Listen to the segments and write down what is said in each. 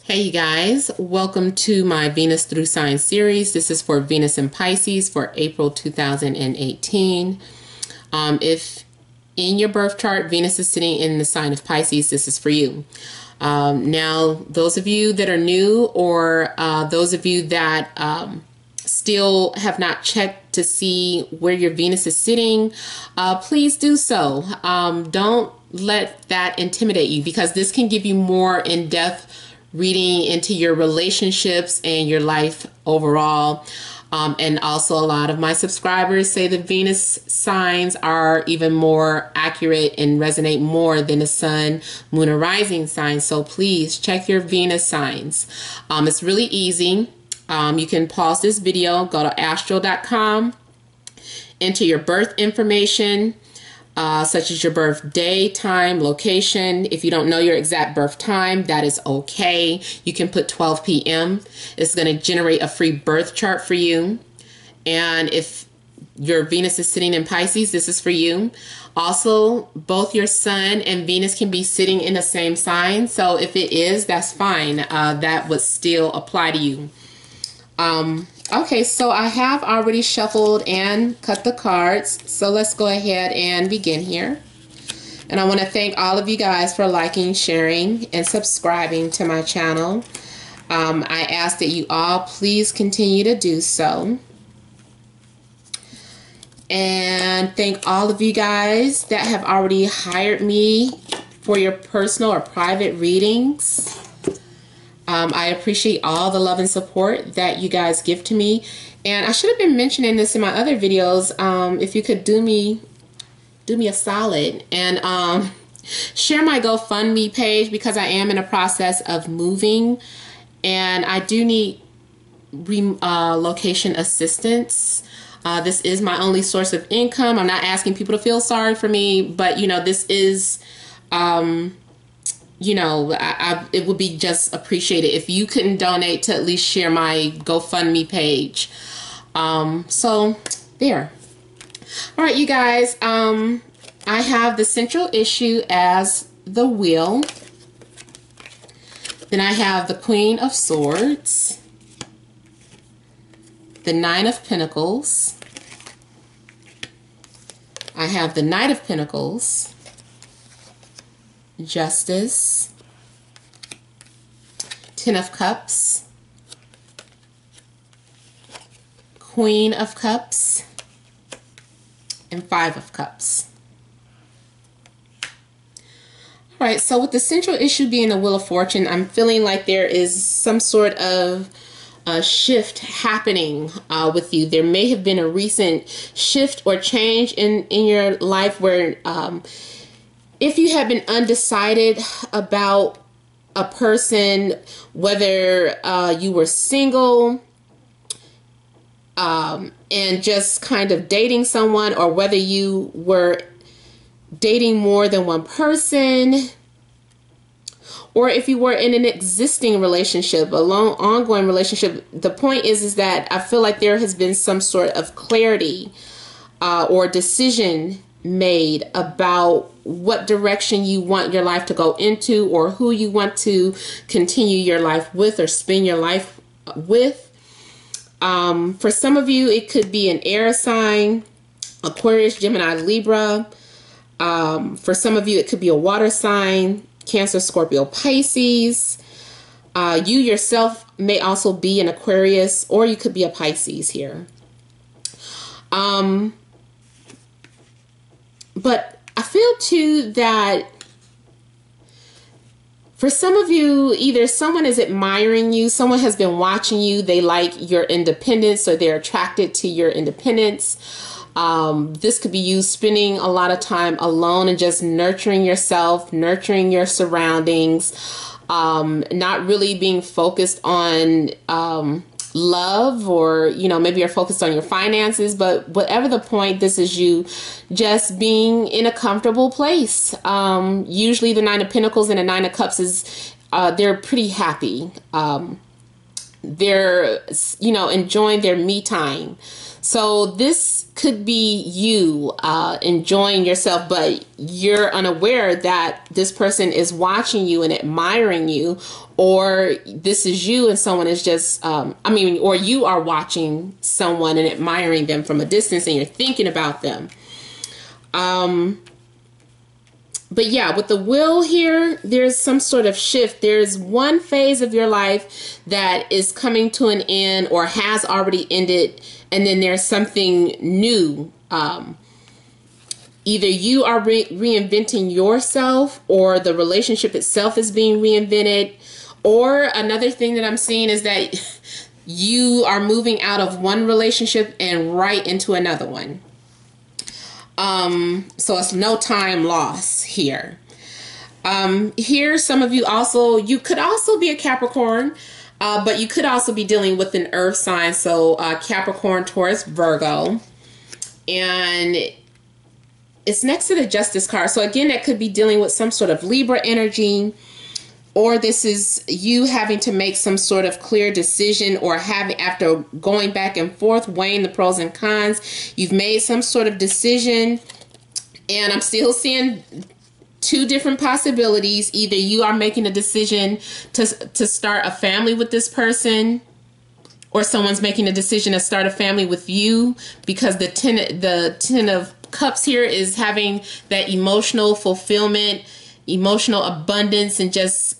Hey you guys, welcome to my Venus through Sign series. This is for Venus and Pisces for April 2018. If in your birth chart Venus is sitting in the sign of Pisces, this is for you. Now, those of you that are new or those of you that still have not checked to see where your Venus is sitting, please do so. Don't let that intimidate you, because this can give you more in-depth reading into your relationships and your life overall. And also, a lot of my subscribers say the Venus signs are even more accurate and resonate more than the sun, moon, or rising signs. So please check your Venus signs. It's really easy. You can pause this video, go to astro.com, enter your birth information, such as your birthday, time, location. If you don't know your exact birth time, that is okay. You can put 12 p.m. It's going to generate a free birth chart for you. And if your Venus is sitting in Pisces, this is for you. Also, both your sun and Venus can be sitting in the same sign. So if it is, that's fine. That would still apply to you. Okay, so I have already shuffled and cut the cards, so let's go ahead and begin here. And I want to thank all of you guys for liking, sharing, and subscribing to my channel. I ask that you all please continue to do so. And thank all of you guys that have already hired me for your personal or private readings. I appreciate all the love and support that you guys give to me. And I should have been mentioning this in my other videos. If you could do me a solid and share my GoFundMe page, because I am in a process of moving and I do need location assistance. This is my only source of income. I'm not asking people to feel sorry for me, but you know, this is you know, it would be just appreciated if you couldn't donate to at least share my GoFundMe page. So there. All right, you guys, I have the central issue as the Wheel. Then I have the Queen of Swords, the Nine of Pentacles. I have the Knight of Pentacles, Justice, Ten of Cups, Queen of Cups, and Five of Cups. All right, so with the central issue being the Wheel of Fortune, I'm feeling like there is some sort of a shift happening with you. There may have been a recent shift or change in your life where if you have been undecided about a person, whether you were single and just kind of dating someone, or whether you were dating more than one person, or if you were in an existing relationship, a long ongoing relationship, the point is that I feel like there has been some sort of clarity or decision made about what direction you want your life to go into, or who you want to continue your life with or spend your life with. For some of you, it could be an air sign, Aquarius, Gemini, Libra. For some of you, it could be a water sign, Cancer, Scorpio, Pisces. You yourself may also be an Aquarius, or you could be a Pisces here. But I feel too that for some of you, either someone is admiring you, someone has been watching you, they like your independence, or they're attracted to your independence. This could be you spending a lot of time alone and just nurturing yourself, nurturing your surroundings, not really being focused on love, or you know, maybe you're focused on your finances. But whatever the point, this is you just being in a comfortable place. Usually the Nine of Pentacles and the Nine of Cups is they're pretty happy. They're, you know, enjoying their me time. So this could be you enjoying yourself, but you're unaware that this person is watching you and admiring you, or this is you and someone is just, or you are watching someone and admiring them from a distance and you're thinking about them. But yeah, with the wheel here, there's some sort of shift. There's one phase of your life that is coming to an end or has already ended, and then there's something new. Either you are reinventing yourself, or the relationship itself is being reinvented. Or another thing that I'm seeing is that you are moving out of one relationship and right into another one. So it's no time loss here. Here, some of you also, you could also be a Capricorn, but you could also be dealing with an earth sign. So, Capricorn, Taurus, Virgo, and it's next to the Justice card. So again, that could be dealing with some sort of Libra energy, or this is you having to make some sort of clear decision, or having, after going back and forth, weighing the pros and cons, you've made some sort of decision. And I'm still seeing two different possibilities. Either you are making a decision to start a family with this person, or someone's making a decision to start a family with you, because the Ten of Cups here is having that emotional fulfillment, emotional abundance, and just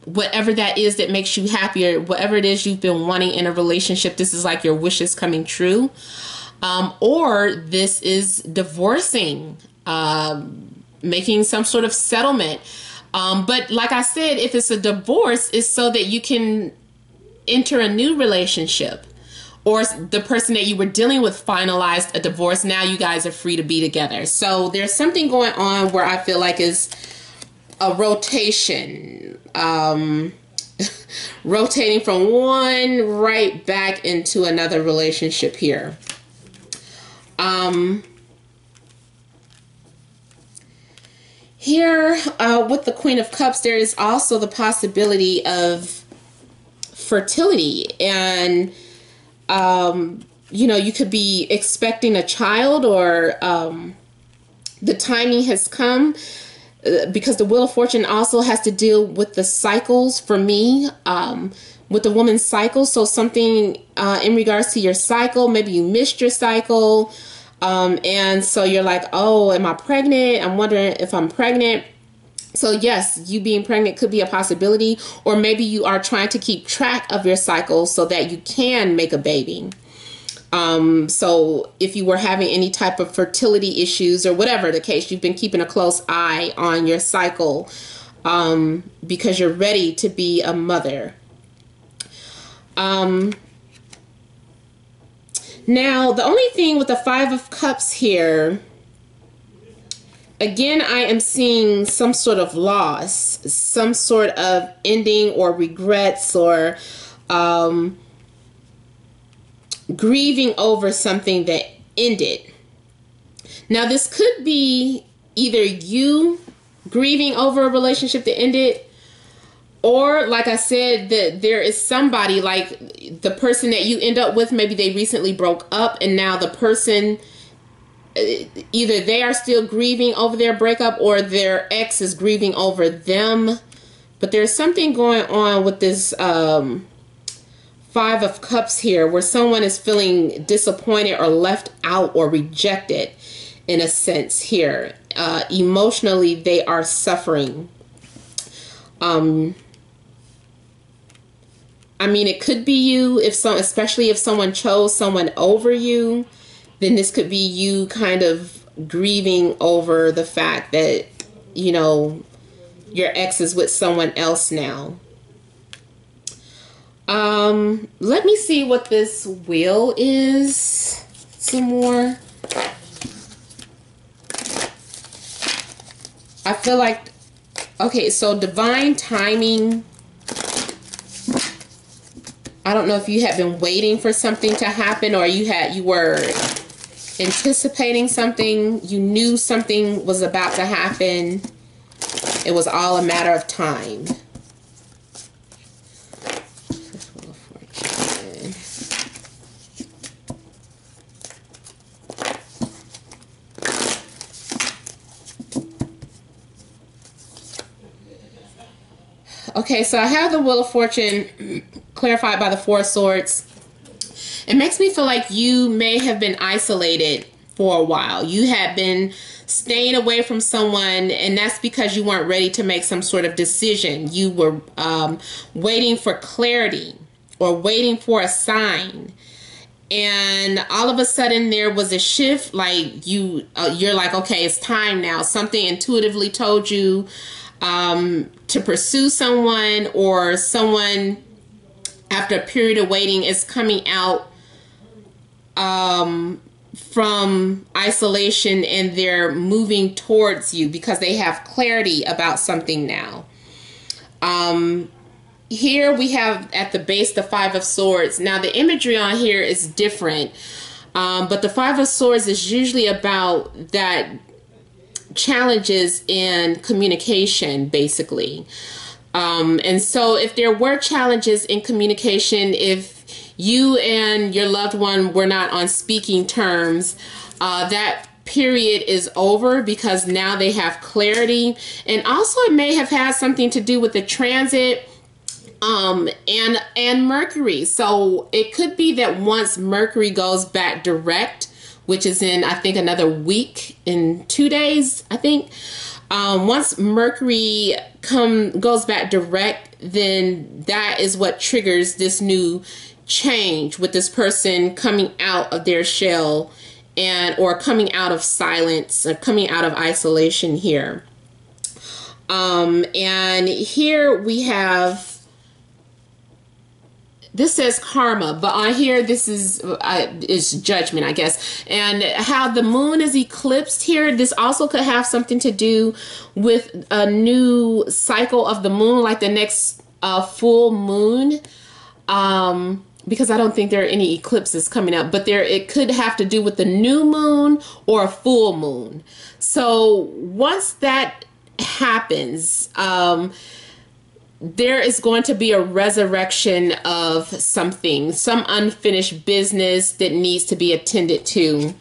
whatever that is that makes you happier, whatever it is you've been wanting in a relationship, this is like your wishes coming true. Or this is divorcing, making some sort of settlement. But like I said, if it's a divorce, it's so that you can enter a new relationship, or the person that you were dealing with finalized a divorce. Now you guys are free to be together. So there's something going on where I feel like is a rotation, rotating from one right back into another relationship here. Here, with the Queen of Cups, there is also the possibility of fertility, and you could be expecting a child, or the timing has come, because the Wheel of Fortune also has to deal with the cycles for me, with the woman's cycle. So something in regards to your cycle, maybe you missed your cycle, and so you're like, oh, am I pregnant? I'm wondering if I'm pregnant. So yes, you being pregnant could be a possibility, or maybe you are trying to keep track of your cycle so that you can make a baby. So if you were having any type of fertility issues or whatever the case, you've been keeping a close eye on your cycle, because you're ready to be a mother. Now, the only thing with the Five of Cups here, again, I am seeing some sort of loss, some sort of ending or regrets, or grieving over something that ended. Now, this could be either you grieving over a relationship that ended, or, like I said, that there is somebody, like the person that you end up with, maybe they recently broke up, and now the person, either they are still grieving over their breakup, or their ex is grieving over them. But there's something going on with this Five of Cups here, where someone is feeling disappointed or left out or rejected in a sense here. Emotionally, they are suffering. It could be you, especially if someone chose someone over you, then this could be you kind of grieving over the fact that, your ex is with someone else now. Let me see what this wheel is some more. I feel like, okay, so divine timing. I don't know if you had been waiting for something to happen, or you were anticipating something. You knew something was about to happen. It was all a matter of time. Okay, so I have the Wheel of Fortune clarified by the Four of Swords. It makes me feel like you may have been isolated for a while. You had been staying away from someone, and that's because you weren't ready to make some sort of decision. You were waiting for clarity or waiting for a sign. And all of a sudden there was a shift, like you're like, okay, it's time now. Something intuitively told you to pursue someone, or someone after a period of waiting is coming out from isolation, and they're moving towards you because they have clarity about something now. Here we have at the base the Five of Swords. Now the imagery on here is different, but the Five of Swords is usually about that challenges in communication, basically. And so if there were challenges in communication, if you and your loved one were not on speaking terms, that period is over, because now they have clarity. And also it may have had something to do with the transit and Mercury. So it could be that once Mercury goes back direct, which is in, I think, another week, in 2 days, I think. Once Mercury goes back direct, then that is what triggers this new change with this person coming out of their shell, or coming out of silence, or coming out of isolation here. And here we have, this says karma, but on here this is judgment, I guess. And how the moon is eclipsed here, this also could have something to do with a new cycle of the moon, like the next full moon. Because I don't think there are any eclipses coming up, but it could have to do with the new moon or a full moon. So once that happens, there is going to be a resurrection of something, some unfinished business that needs to be attended to.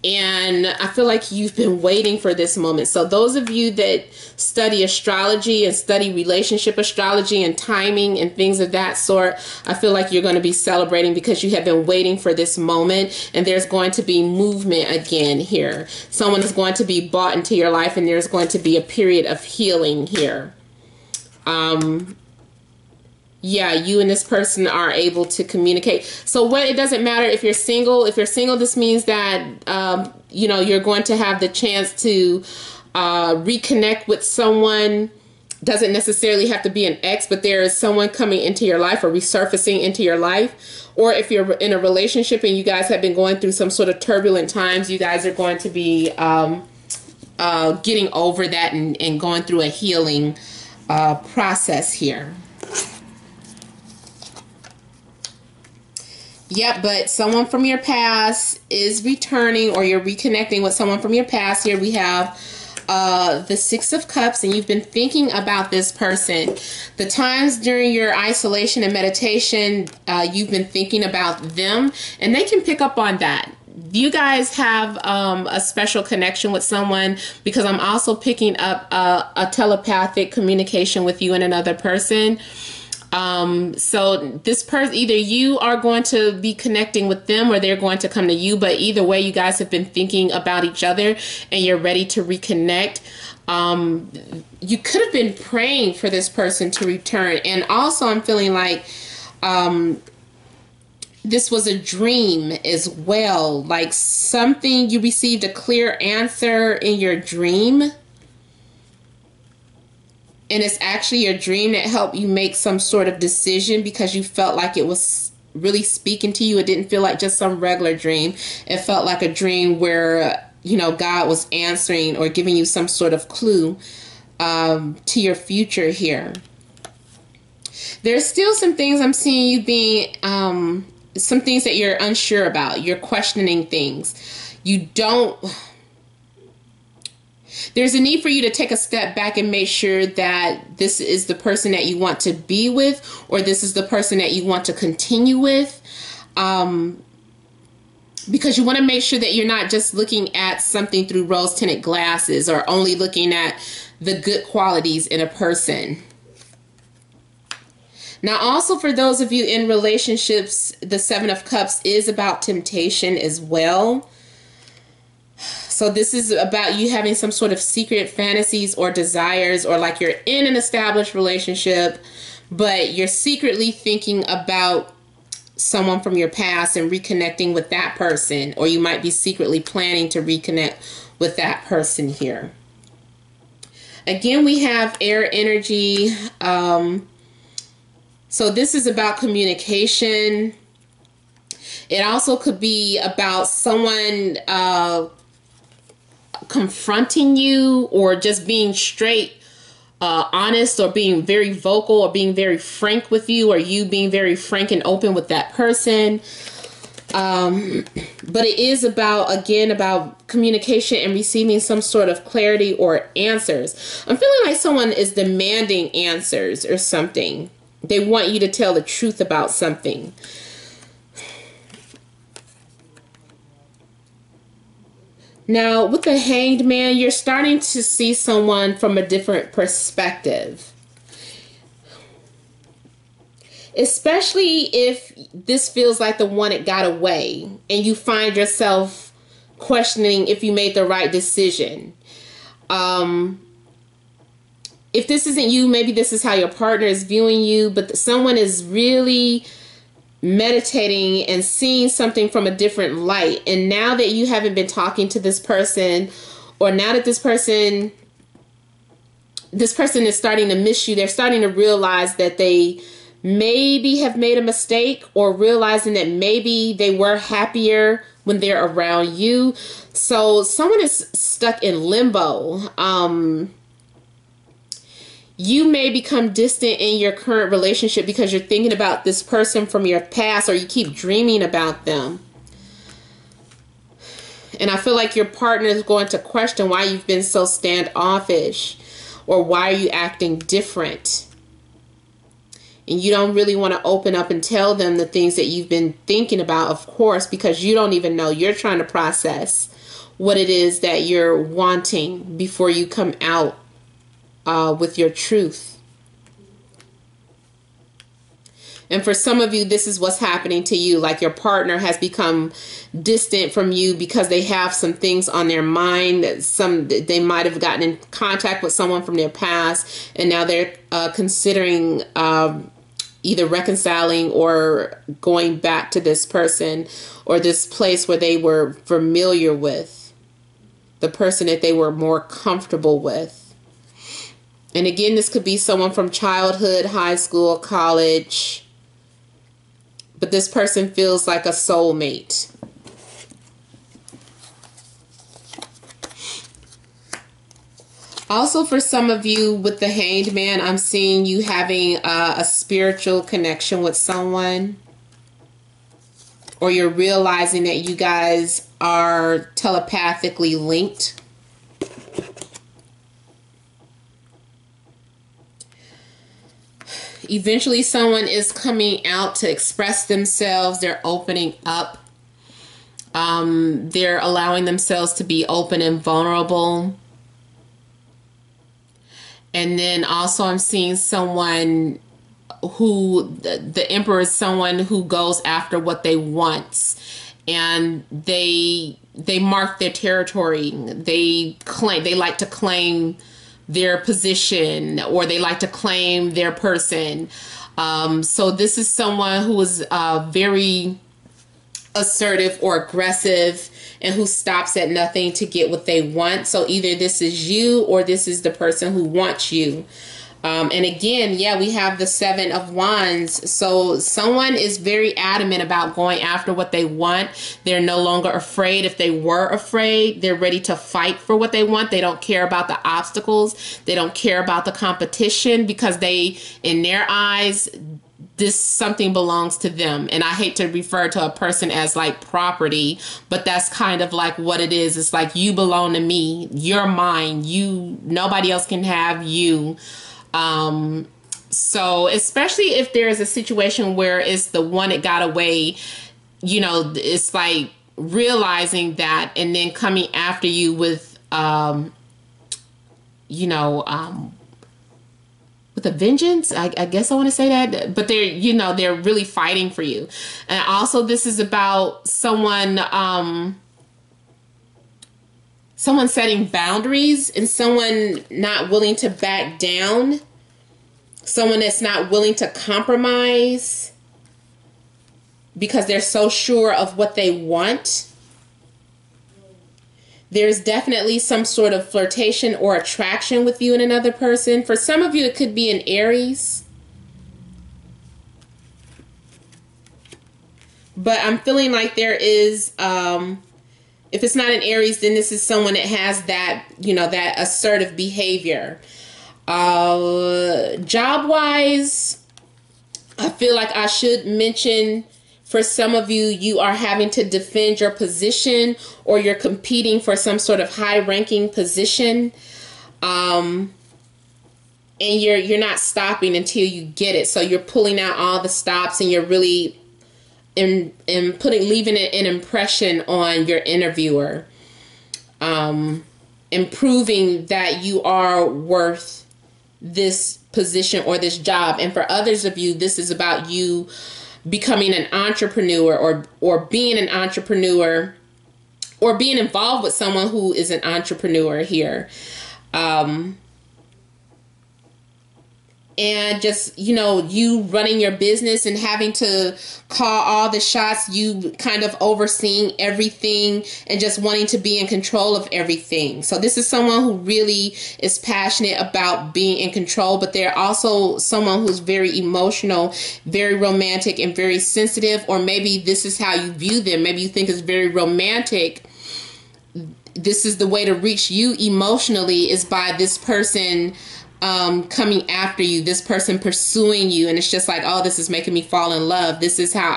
And I feel like you've been waiting for this moment. So those of you that study astrology and study relationship astrology and timing and things of that sort, I feel like you're going to be celebrating because you have been waiting for this moment, and there's going to be movement again here. Someone is going to be brought into your life, and there's going to be a period of healing here. Yeah, you and this person are able to communicate. So it doesn't matter if you're single. If you're single, this means that, you know, you're going to have the chance to reconnect with someone. Doesn't necessarily have to be an ex, but there is someone coming into your life or resurfacing into your life. Or if you're in a relationship and you guys have been going through some sort of turbulent times, you guys are going to be getting over that and going through a healing process here. Yep, but someone from your past is returning, or you're reconnecting with someone from your past. Here we have the Six of Cups, and you've been thinking about this person. The times during your isolation and meditation, you've been thinking about them, and they can pick up on that. You guys have a special connection with someone, because I'm also picking up a telepathic communication with you and another person. So this person, either you are going to be connecting with them or they're going to come to you, but either way, you guys have been thinking about each other and you're ready to reconnect. You could have been praying for this person to return. And also I'm feeling like, this was a dream as well, like something, you received a clear answer in your dream. And it's actually your dream that helped you make some sort of decision because you felt like it was really speaking to you. It didn't feel like just some regular dream. It felt like a dream where, you know, God was answering or giving you some sort of clue to your future here. There's still some things I'm seeing you being, some things that you're unsure about. You're questioning things. You don't... There's a need for you to take a step back and make sure that this is the person that you want to be with, or this is the person that you want to continue with. because you want to make sure that you're not just looking at something through rose-tinted glasses or only looking at the good qualities in a person. Now, also for those of you in relationships, the Seven of Cups is about temptation as well. So this is about you having some sort of secret fantasies or desires, or like you're in an established relationship, but you're secretly thinking about someone from your past and reconnecting with that person, or you might be secretly planning to reconnect with that person here. Again, we have air energy. So this is about communication. It also could be about someone confronting you, or just being straight honest, or being very vocal, or being very frank with you, or you being very frank and open with that person. But it is about, again, about communication and receiving some sort of clarity or answers. I'm feeling like someone is demanding answers or something. They want you to tell the truth about something. Now, with the Hanged Man, you're starting to see someone from a different perspective. Especially if this feels like the one that got away and you find yourself questioning if you made the right decision. If this isn't you, maybe this is how your partner is viewing you, but someone is really meditating and seeing something from a different light. And now that you haven't been talking to this person, or now that this person is starting to miss you, they're starting to realize that they maybe have made a mistake, or realizing that maybe they were happier when they're around you. So someone is stuck in limbo. You may become distant in your current relationship because you're thinking about this person from your past, or you keep dreaming about them. And I feel like your partner is going to question why you've been so standoffish, or why are you acting different? And you don't really want to open up and tell them the things that you've been thinking about, of course, because you don't even know. You're trying to process what it is that you're wanting before you come out with your truth. And for some of you, this is what's happening to you. Like your partner has become distant from you because they have some things on their mind. They might have gotten in contact with someone from their past, and now they're considering either reconciling or going back to this person or this place where they were familiar with, the person that they were more comfortable with. And again, this could be someone from childhood, high school, college. But this person feels like a soulmate. Also, for some of you with the Hanged Man, I'm seeing you having a spiritual connection with someone. Or you're realizing that you guys are telepathically linked. Eventually, someone is coming out to express themselves. They're opening up. They're allowing themselves to be open and vulnerable. And then also I'm seeing someone who, the Emperor is someone who goes after what they want. And they mark their territory. They like to claim their position, or they like to claim their person. So this is someone who is very assertive or aggressive, and who stops at nothing to get what they want. So either this is you, or this is the person who wants you. And again, yeah, we have the Seven of Wands. So someone is very adamant about going after what they want. They're no longer afraid. If they were afraid, they're ready to fight for what they want. They don't care about the obstacles. They don't care about the competition, because they, in their eyes, this something belongs to them. And I hate to refer to a person as like property, but that's kind of like what it is. It's like, you belong to me. You're mine. Nobody else can have you. So especially if there's a situation where it's the one that got away, it's like realizing that and then coming after you with, with a vengeance. I guess I want to say that, but they're really fighting for you. And also this is about someone setting boundaries and someone not willing to back down, someone that's not willing to compromise because they're so sure of what they want. There's definitely some sort of flirtation or attraction with you and another person. For some of you, it could be an Aries. But I'm feeling like there is, if it's not an Aries, then this is someone that has that, that assertive behavior. Job-wise, I feel like I should mention, for some of you, you are having to defend your position, or you're competing for some sort of high-ranking position, and you're not stopping until you get it. So you're pulling out all the stops, and you're really leaving an impression on your interviewer, improving that you are worth this position or this job. And for others of you, this is about you becoming an entrepreneur, or being an entrepreneur, or being involved with someone who is an entrepreneur here. And just, you running your business and having to call all the shots, you kind of overseeing everything and just wanting to be in control of everything. So this is someone who really is passionate about being in control, but they're also someone who's very emotional, very romantic, and very sensitive. Or maybe this is how you view them. Maybe you think it's very romantic. This is the way to reach you emotionally, is by this person coming after you, this person pursuing you. And it's just like, oh, this is making me fall in love. This is how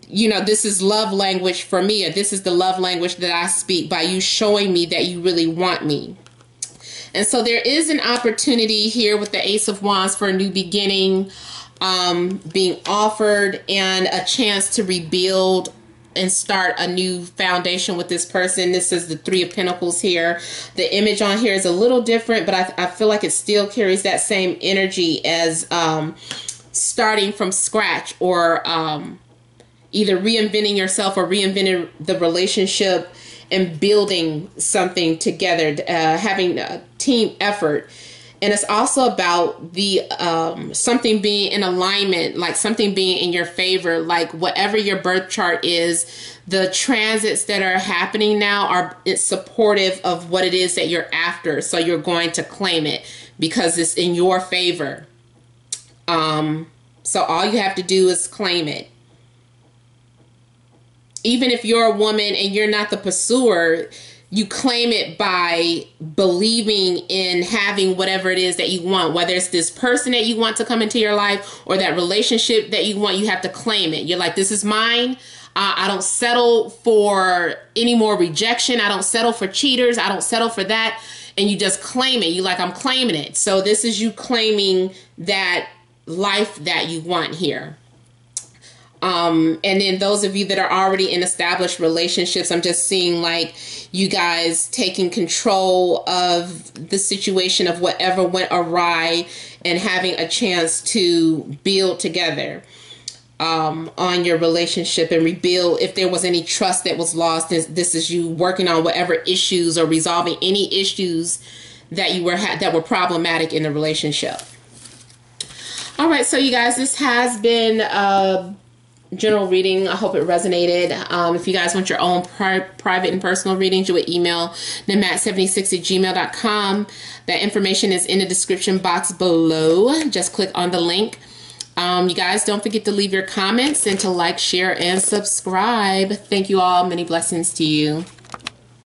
this is love language for me, or this is the love language that I speak, by you showing me that you really want me. And so there is an opportunity here with the Ace of Wands for a new beginning being offered, and a chance to rebuild and start a new foundation with this person. This is the Three of Pentacles here. The image on here is a little different, but I feel like it still carries that same energy as starting from scratch, or either reinventing yourself or reinventing the relationship and building something together, having a team effort. And it's also about the something being in alignment, like something being in your favor, like whatever your birth chart is, the transits that are happening now it's supportive of what it is that you're after. So you're going to claim it because it's in your favor. So all you have to do is claim it. Even if you're a woman and you're not the pursuer, you claim it by believing in having whatever it is that you want, whether it's this person that you want to come into your life or that relationship that you want. You have to claim it. You're like, this is mine. I don't settle for any more rejection. I don't settle for cheaters. I don't settle for that. And you just claim it. You're like, I'm claiming it. So this is you claiming that life that you want here. And then those of you that are already in established relationships, I'm just seeing like you guys taking control of the situation of whatever went awry and having a chance to build together on your relationship and rebuild. If there was any trust that was lost, this is you working on whatever issues or resolving any issues that you that were problematic in the relationship. All right, so you guys, this has been general reading. I hope it resonated. If you guys want your own private and personal readings, you would email namat76@gmail.com. That information is in the description box below. Just click on the link. You guys, don't forget to leave your comments and to like, share, and subscribe. Thank you all. Many blessings to you.